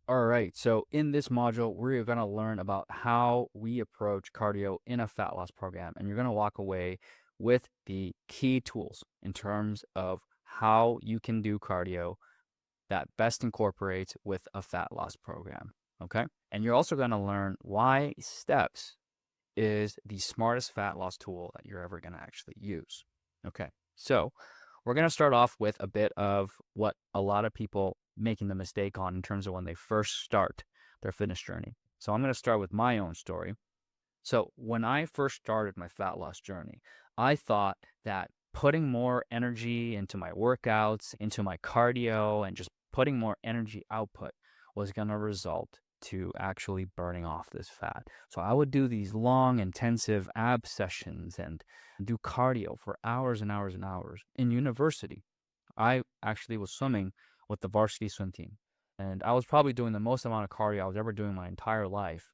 All right. So in this module, we're going to learn about how we approach cardio in a fat loss program. And you're going to walk away with the key tools in terms of how you can do cardio that best incorporates with a fat loss program. Okay. And you're also going to learn why steps is the smartest fat loss tool that you're ever going to actually use. Okay. So we're going to start off with a bit of what a lot of people making the mistake on in terms of when they first start their fitness journey. So I'm going to start with my own story. So when I first started my fat loss journey, I thought that putting more energy into my workouts, into my cardio, and just putting more energy output was going to result to actually burning off this fat. So I would do these long, intensive ab sessions and do cardio for hours and hours and hours. In university, I actually was swimming with the varsity swim team. And I was probably doing the most amount of cardio I was ever doing my entire life.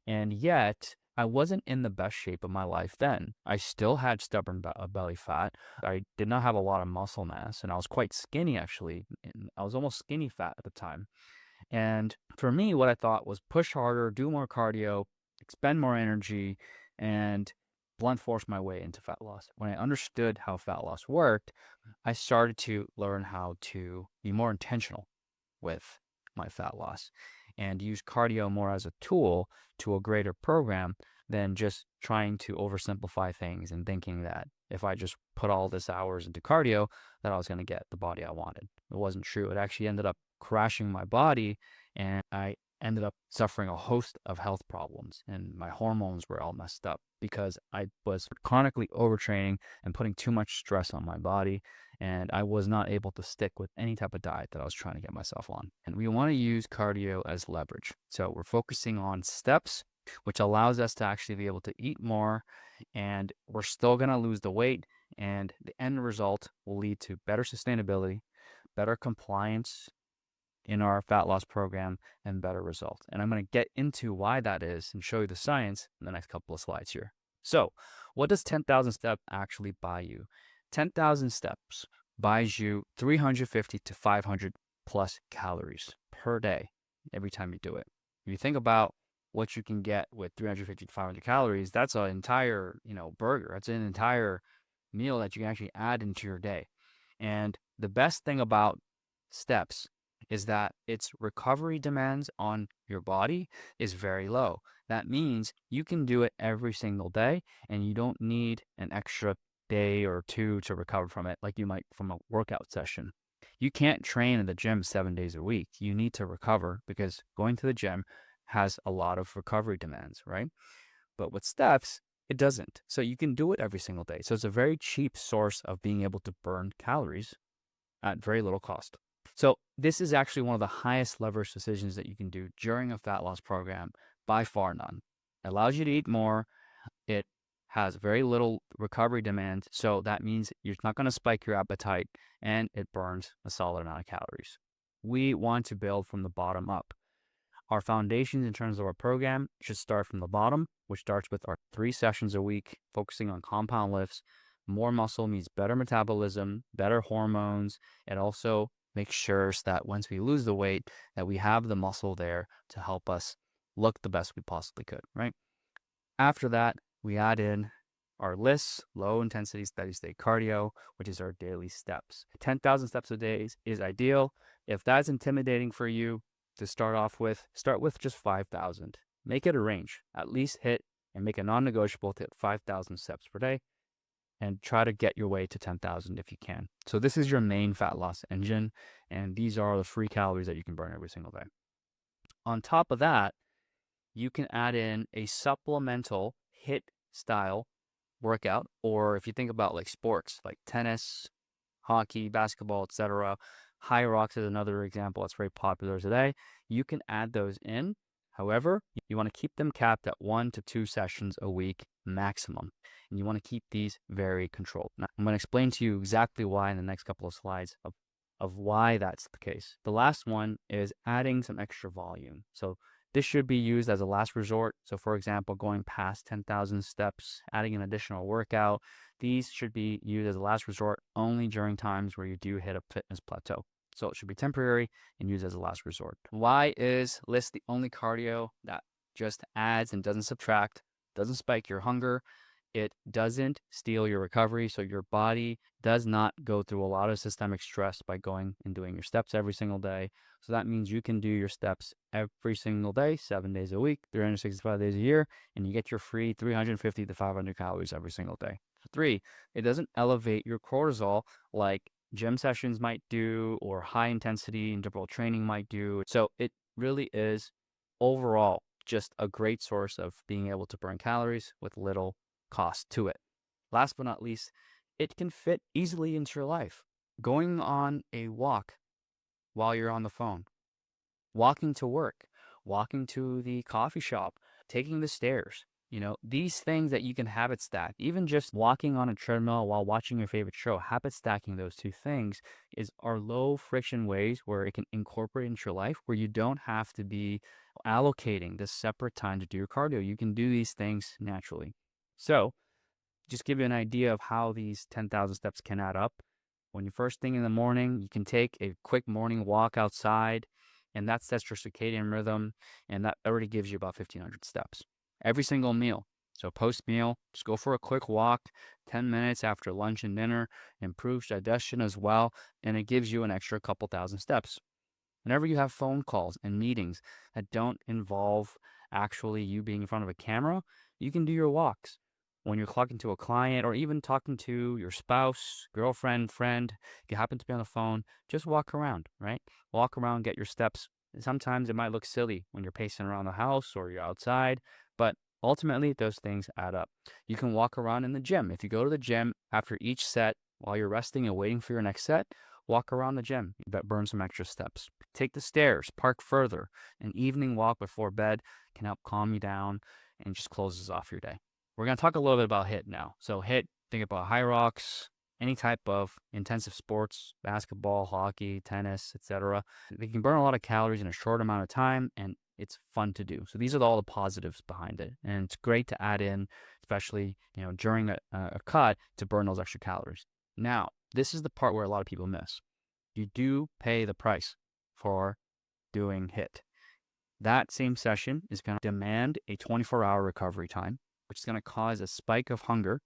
And yet, I wasn't in the best shape of my life then. I still had stubborn belly fat. I did not have a lot of muscle mass, and I was quite skinny actually. And I was almost skinny fat at the time. And for me, what I thought was push harder, do more cardio, expend more energy, and blunt force my way into fat loss. When I understood how fat loss worked, I started to learn how to be more intentional with my fat loss and use cardio more as a tool to a greater program than just trying to oversimplify things and thinking that if I just put all this hours into cardio, that I was going to get the body I wanted. It wasn't true. It actually ended up crashing my body, and I ended up suffering a host of health problems, and my hormones were all messed up because I was chronically overtraining and putting too much stress on my body, and I was not able to stick with any type of diet that I was trying to get myself on. And we want to use cardio as leverage. So we're focusing on steps, which allows us to actually be able to eat more, and we're still going to lose the weight, and the end result will lead to better sustainability, better compliance in our fat loss program, and better results. And I'm going to get into why that is and show you the science in the next couple of slides here. So what does 10,000 steps actually buy you? 10,000 steps buys you 350 to 500 plus calories per day every time you do it. If you think about what you can get with 350 to 500 calories, that's an entire, burger. That's an entire meal that you can actually add into your day. And the best thing about steps is that its recovery demands on your body is very low. That means you can do it every single day and you don't need an extra day or two to recover from it like you might from a workout session. You can't train in the gym 7 days a week. You need to recover because going to the gym has a lot of recovery demands, right? But with steps, it doesn't. So you can do it every single day. So it's a very cheap source of being able to burn calories at very little cost. So this is actually one of the highest leverage decisions that you can do during a fat loss program, by far none. It allows you to eat more. It has very little recovery demand. So that means you're not going to spike your appetite, and it burns a solid amount of calories. We want to build from the bottom up. Our foundations in terms of our program should start from the bottom, which starts with our 3 sessions a week, focusing on compound lifts. More muscle means better metabolism, better hormones. It also makes sure that once we lose the weight, that we have the muscle there to help us look the best we possibly could, right? After that, we add in our lists, low intensity steady state cardio, which is our daily steps. 10,000 steps a day is ideal. If that's intimidating for you to start with just 5,000. Make it a range. At least hit and make a non-negotiable to hit 5,000 steps per day and try to get your way to 10,000 if you can. So this is your main fat loss engine, and these are the free calories that you can burn every single day. On top of that, you can add in a supplemental HIIT style workout, or if you think about like sports like tennis, hockey, basketball, etc. High rocks is another example that's very popular today. You can add those in. However, you want to keep them capped at 1 to 2 sessions a week maximum. And you want to keep these very controlled. Now, I'm going to explain to you exactly why in the next couple of slides of why that's the case. The last one is adding some extra volume. So this should be used as a last resort. So for example, going past 10,000 steps, adding an additional workout, these should be used as a last resort only during times where you do hit a fitness plateau. So it should be temporary and used as a last resort. Why is LIST the only cardio that just adds and doesn't subtract, doesn't spike your hunger? It doesn't steal your recovery. So your body does not go through a lot of systemic stress by going and doing your steps every single day. So that means you can do your steps every single day, 7 days a week, 365 days a year, and you get your free 350 to 500 calories every single day. 3, it doesn't elevate your cortisol like gym sessions might do or high intensity interval training might do. So it really is overall just a great source of being able to burn calories with little cost to it. Last but not least, it can fit easily into your life. Going on a walk while you're on the phone, walking to work, walking to the coffee shop, taking the stairs. These things that you can habit stack, even just walking on a treadmill while watching your favorite show, habit stacking those two things are low friction ways where it can incorporate into your life where you don't have to be allocating this separate time to do your cardio. You can do these things naturally. So, just give you an idea of how these 10,000 steps can add up. When you first thing in the morning, you can take a quick morning walk outside, and that sets your circadian rhythm, and that already gives you about 1,500 steps. Every single meal. So post meal, just go for a quick walk, 10 minutes after lunch and dinner, improves digestion as well, and it gives you an extra couple thousand steps. Whenever you have phone calls and meetings that don't involve actually you being in front of a camera, you can do your walks. When you're talking to a client or even talking to your spouse, girlfriend, friend, if you happen to be on the phone, just walk around, right? Walk around, get your steps. Sometimes it might look silly when you're pacing around the house or you're outside, but ultimately those things add up. You can walk around in the gym. If you go to the gym after each set while you're resting and waiting for your next set, walk around the gym, burn some extra steps. Take the stairs, park further. An evening walk before bed can help calm you down and just closes off your day. We're going to talk a little bit about HIIT now. So HIIT, think about HYROX, any type of intensive sports, basketball, hockey, tennis, etc. They can burn a lot of calories in a short amount of time, and it's fun to do. So these are all the positives behind it, and it's great to add in, especially during a cut, to burn those extra calories. Now, this is the part where a lot of people miss. You do pay the price for doing HIIT. That same session is going to demand a 24-hour recovery time, which is going to cause a spike of hunger.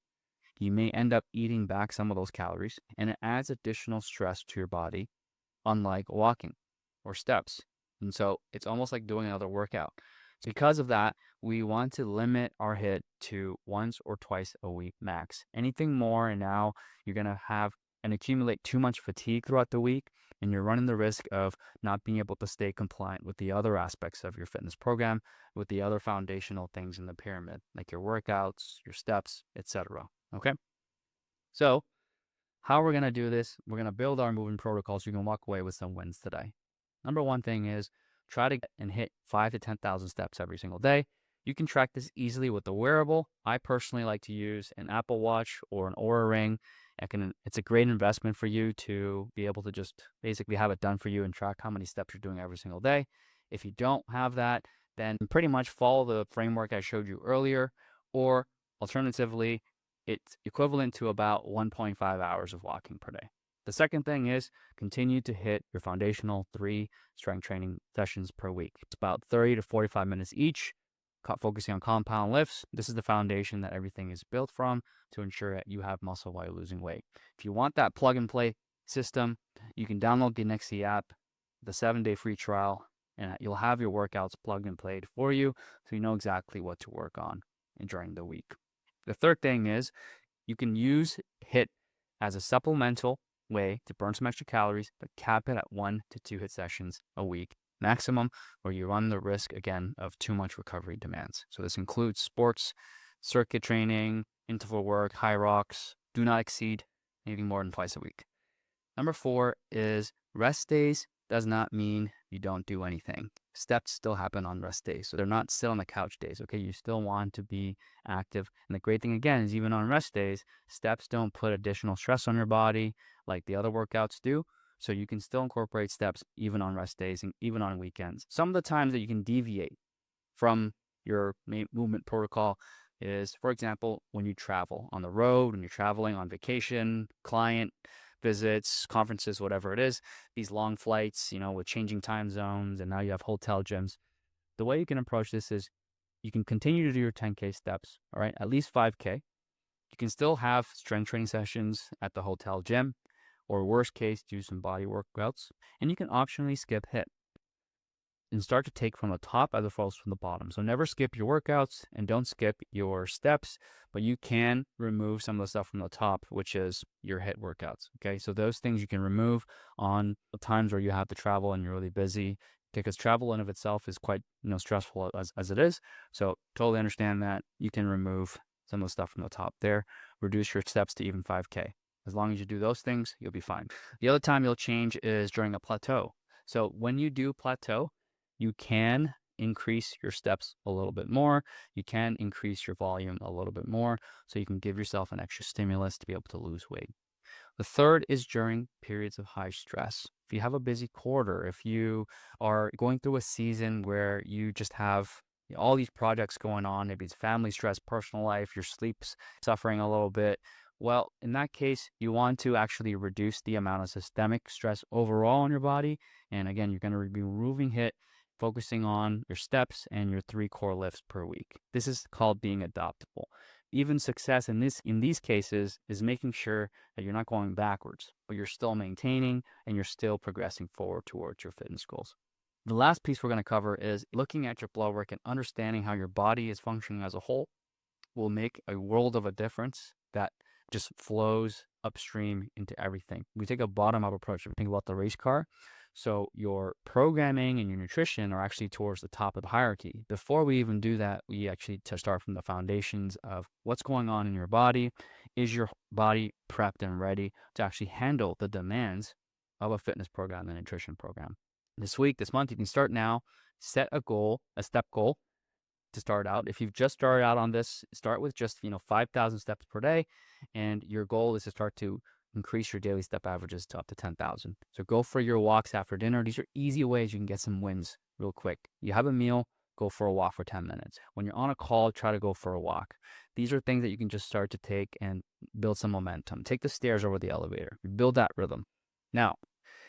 You may end up eating back some of those calories, and it adds additional stress to your body, unlike walking or steps. And so it's almost like doing another workout. Because of that, we want to limit our HIIT to once or twice a week max. Anything more, and now you're going to have and accumulate too much fatigue throughout the week, and you're running the risk of not being able to stay compliant with the other aspects of your fitness program, with the other foundational things in the pyramid, like your workouts, your steps, etc. Okay? So, how we're going to do this, we're going to build our movement protocol so you can walk away with some wins today. Number one thing is try to get and hit 5 to 10,000 steps every single day. You can track this easily with a wearable. I personally like to use an Apple Watch or an Oura Ring. It's a great investment for you to be able to just basically have it done for you and track how many steps you're doing every single day. If you don't have that, then pretty much follow the framework I showed you earlier, or alternatively, it's equivalent to about 1.5 hours of walking per day. The second thing is continue to hit your foundational 3 strength training sessions per week. It's about 30 to 45 minutes each, focusing on compound lifts. This is the foundation that everything is built from to ensure that you have muscle while you're losing weight. If you want that plug and play system, you can download the Nexi app, the 7-day free trial, and you'll have your workouts plugged and played for you so you know exactly what to work on during the week. The third thing is you can use HIIT as a supplemental way to burn some extra calories, but cap it at 1 to 2 HIIT sessions a week maximum, or you run the risk again of too much recovery demands. So this includes sports, circuit training, interval work, HYROX. Do not exceed anything more than twice a week. Number 4 is rest days does not mean you don't do anything. Steps still happen on rest days. So they're not sit on the couch days, okay? You still want to be active. And the great thing, again, is even on rest days, steps don't put additional stress on your body like the other workouts do. So you can still incorporate steps even on rest days and even on weekends. Some of the times that you can deviate from your movement protocol is, for example, when you travel on the road, when you're traveling on vacation, client visits, conferences, whatever it is, these long flights, with changing time zones, and now you have hotel gyms. The way you can approach this is you can continue to do your 10K steps, all right, at least 5K. You can still have strength training sessions at the hotel gym, or worst case, do some body workouts, and you can optionally skip HIIT and start to take from the top as opposed from the bottom. So never skip your workouts and don't skip your steps, but you can remove some of the stuff from the top, which is your HIIT workouts. Okay, so those things you can remove on the times where you have to travel and you're really busy, because travel in of itself is quite stressful as it is. So totally understand that. You can remove some of the stuff from the top there, reduce your steps to even 5K. As long as you do those things, you'll be fine. The other time you'll change is during a plateau. So when you do plateau, you can increase your steps a little bit more. You can increase your volume a little bit more, so you can give yourself an extra stimulus to be able to lose weight. The third is during periods of high stress. If you have a busy quarter, if you are going through a season where you just have all these projects going on, maybe it's family stress, personal life, your sleep's suffering a little bit. Well, in that case, you want to actually reduce the amount of systemic stress overall on your body. And again, you're going to be removing HIIT, focusing on your steps and your 3 core lifts per week. This is called being adaptable. Even success in these cases is making sure that you're not going backwards, but you're still maintaining and you're still progressing forward towards your fitness goals. The last piece we're going to cover is looking at your blood work and understanding how your body is functioning as a whole will make a world of a difference that just flows upstream into everything. We take a bottom-up approach. If you think about the race car, so your programming and your nutrition are actually towards the top of the hierarchy. Before we even do that, we actually to start from the foundations of what's going on in your body. Is your body prepped and ready to actually handle the demands of a fitness program and nutrition program? This week, this month, you can start now. Set a goal, a step goal to start out. If you've just started out on this, start with just 5,000 steps per day, and your goal is to start to increase your daily step averages to up to 10,000. So go for your walks after dinner. These are easy ways you can get some wins real quick. You have a meal, go for a walk for 10 minutes. When you're on a call, try to go for a walk. These are things that you can just start to take and build some momentum. Take the stairs over the elevator. Build that rhythm. Now,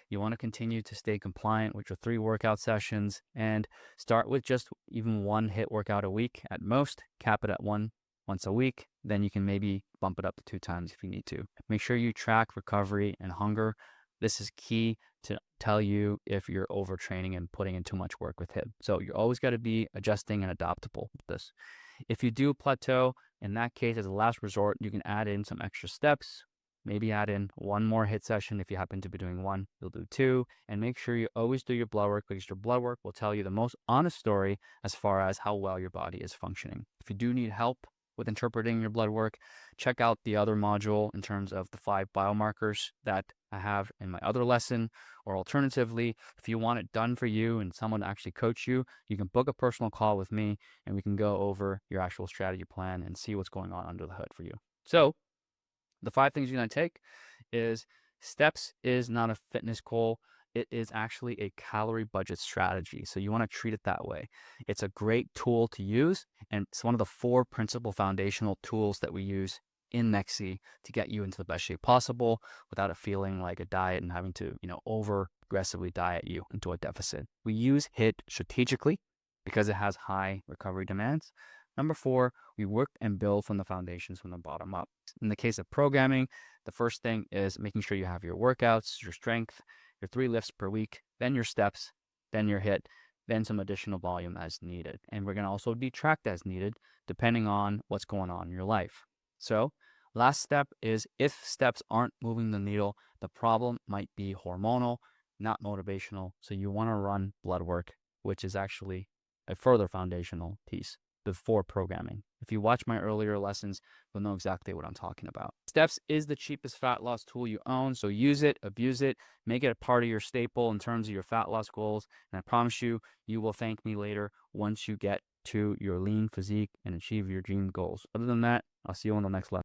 you want to continue to stay compliant with your 3 workout sessions and start with just even 1 HIIT workout a week at most. Cap it at once a week. Then you can maybe bump it up to 2 times if you need to. Make sure you track recovery and hunger. This is key to tell you if you're overtraining and putting in too much work with HIIT. So you always got to be adjusting and adaptable with this. If you do plateau, in that case, as a last resort, you can add in some extra steps. Maybe add in 1 more HIIT session. If you happen to be doing 1, you'll do 2. And make sure you always do your blood work, because your blood work will tell you the most honest story as far as how well your body is functioning. If you do need help with interpreting your blood work, check out the other module in terms of the 5 biomarkers that I have in my other lesson. Or alternatively, if you want it done for you and someone to actually coach you, you can book a personal call with me and we can go over your actual strategy plan and see what's going on under the hood for you. So the 5 things you're going to take is steps is not a fitness goal. It is actually a calorie budget strategy. So you want to treat it that way. It's a great tool to use. And it's one of the 4 principal foundational tools that we use in NEXI to get you into the best shape possible without it feeling like a diet and having to, over aggressively diet you into a deficit. We use HIIT strategically because it has high recovery demands. Number 4, we work and build from the foundations from the bottom up. In the case of programming, the first thing is making sure you have your workouts, your strength, your 3 lifts per week, then your steps, then your HIIT, then some additional volume as needed. And we're going to also detract as needed depending on what's going on in your life. So last step is, if steps aren't moving the needle, the problem might be hormonal, not motivational. So you want to run blood work, which is actually a further foundational piece before programming. If you watch my earlier lessons, you'll know exactly what I'm talking about. Steps is the cheapest fat loss tool you own, so use it, abuse it, make it a part of your staple in terms of your fat loss goals, and I promise you, you will thank me later once you get to your lean physique and achieve your dream goals. Other than that, I'll see you on the next lesson.